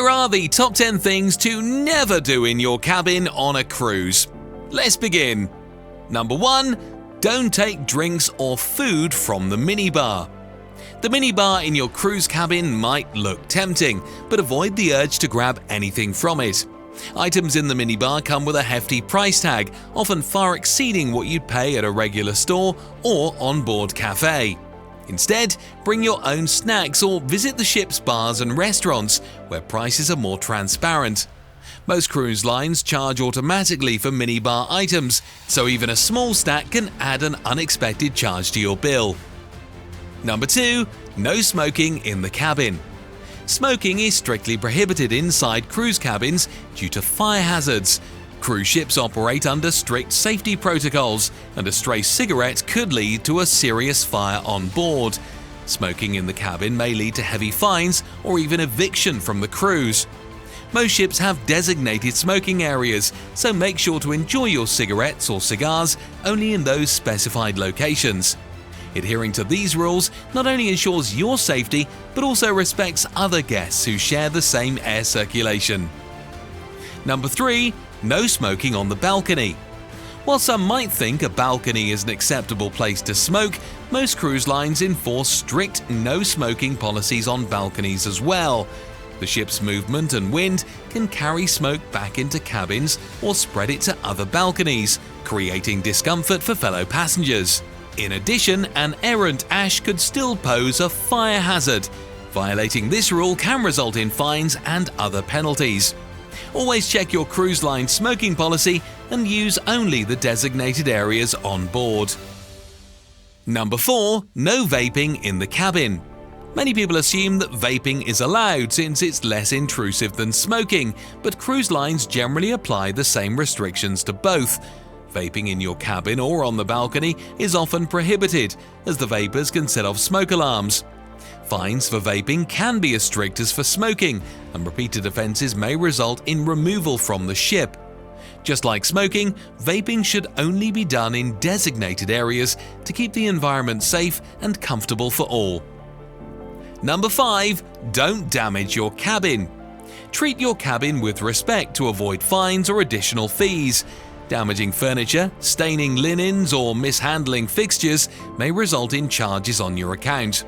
Here are the top 10 things to never do in your cabin on a cruise. Let's begin. Number 1. Don't take drinks or food from the minibar. The minibar in your cruise cabin might look tempting, but avoid the urge to grab anything from it. Items in the minibar come with a hefty price tag, often far exceeding what you'd pay at a regular store or on-board cafe. Instead, bring your own snacks or visit the ship's bars and restaurants, where prices are more transparent. Most cruise lines charge automatically for minibar items, so even a small stack can add an unexpected charge to your bill. Number 2. No smoking in the cabin. Smoking is strictly prohibited inside cruise cabins due to fire hazards. Cruise ships operate under strict safety protocols, and a stray cigarette could lead to a serious fire on board. Smoking in the cabin may lead to heavy fines or even eviction from the cruise. Most ships have designated smoking areas, so make sure to enjoy your cigarettes or cigars only in those specified locations. Adhering to these rules not only ensures your safety, but also respects other guests who share the same air circulation. Number 3. No smoking on the balcony. While some might think a balcony is an acceptable place to smoke, most cruise lines enforce strict no smoking policies on balconies as well. The ship's movement and wind can carry smoke back into cabins or spread it to other balconies, creating discomfort for fellow passengers. In addition, an errant ash could still pose a fire hazard. Violating this rule can result in fines and other penalties. Always check your cruise line smoking policy and use only the designated areas on board. Number 4. No vaping in the cabin. Many people assume that vaping is allowed since it's less intrusive than smoking, but cruise lines generally apply the same restrictions to both. Vaping in your cabin or on the balcony is often prohibited, as the vapors can set off smoke alarms. Fines for vaping can be as strict as for smoking, and repeated offenses may result in removal from the ship. Just like smoking, vaping should only be done in designated areas to keep the environment safe and comfortable for all. Number 5. Don't damage your cabin. Treat your cabin with respect to avoid fines or additional fees. Damaging furniture, staining linens, or mishandling fixtures may result in charges on your account.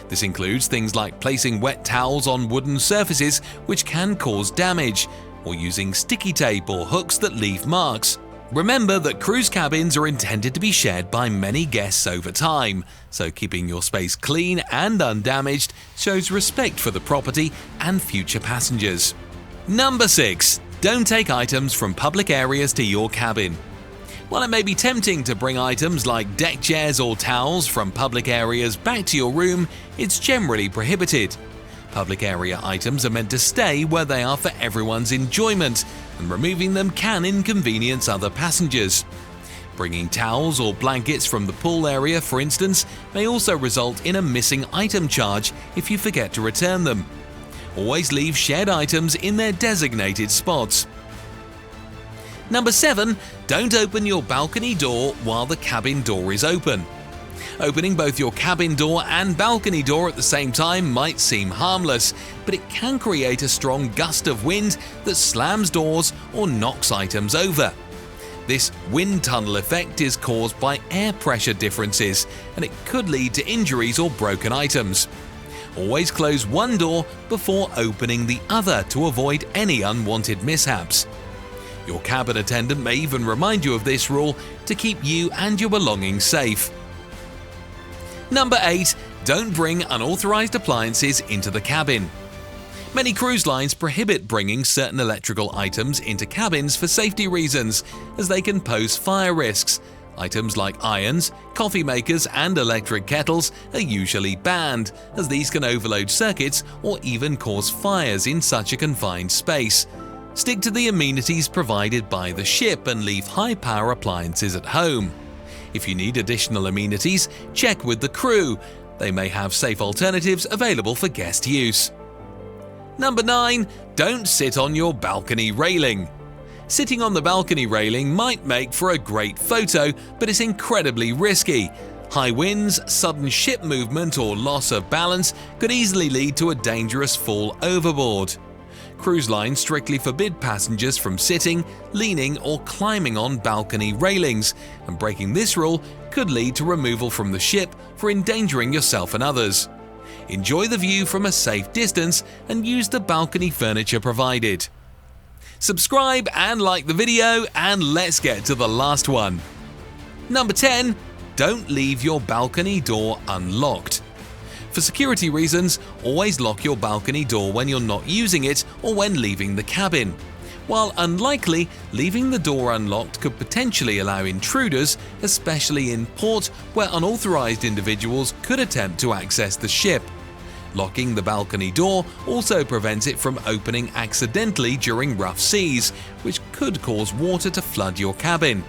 This includes things like placing wet towels on wooden surfaces, which can cause damage, or using sticky tape or hooks that leave marks. Remember that cruise cabins are intended to be shared by many guests over time, so keeping your space clean and undamaged shows respect for the property and future passengers. Number 6. Don't take items from public areas to your cabin. While it may be tempting to bring items like deck chairs or towels from public areas back to your room, it's generally prohibited. Public area items are meant to stay where they are for everyone's enjoyment, and removing them can inconvenience other passengers. Bringing towels or blankets from the pool area, for instance, may also result in a missing item charge if you forget to return them. Always leave shared items in their designated spots. Number 7. Don't open your balcony door while the cabin door is open. Opening both your cabin door and balcony door at the same time might seem harmless, but it can create a strong gust of wind that slams doors or knocks items over. This wind tunnel effect is caused by air pressure differences, and it could lead to injuries or broken items. Always close one door before opening the other to avoid any unwanted mishaps. Your cabin attendant may even remind you of this rule to keep you and your belongings safe. Number 8. Don't bring unauthorized appliances into the cabin. Many cruise lines prohibit bringing certain electrical items into cabins for safety reasons, as they can pose fire risks. Items like irons, coffee makers, and electric kettles are usually banned, as these can overload circuits or even cause fires in such a confined space. Stick to the amenities provided by the ship and leave high-power appliances at home. If you need additional amenities, check with the crew. They may have safe alternatives available for guest use. Number 9. Don't sit on your balcony railing. Sitting on the balcony railing might make for a great photo, but it's incredibly risky. High winds, sudden ship movement, or loss of balance could easily lead to a dangerous fall overboard. Cruise lines strictly forbid passengers from sitting, leaning, or climbing on balcony railings, and breaking this rule could lead to removal from the ship for endangering yourself and others. Enjoy the view from a safe distance and use the balcony furniture provided. Subscribe and like the video, and let's get to the last one. Number 10. Don't leave your balcony door unlocked. For security reasons, always lock your balcony door when you're not using it or when leaving the cabin. While unlikely, leaving the door unlocked could potentially allow intruders, especially in port where unauthorized individuals could attempt to access the ship. Locking the balcony door also prevents it from opening accidentally during rough seas, which could cause water to flood your cabin.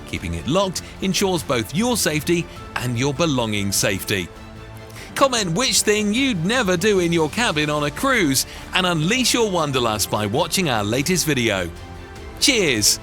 Keeping it locked ensures both your safety and your belongings' safety. Comment which thing you'd never do in your cabin on a cruise, and unleash your wanderlust by watching our latest video. Cheers!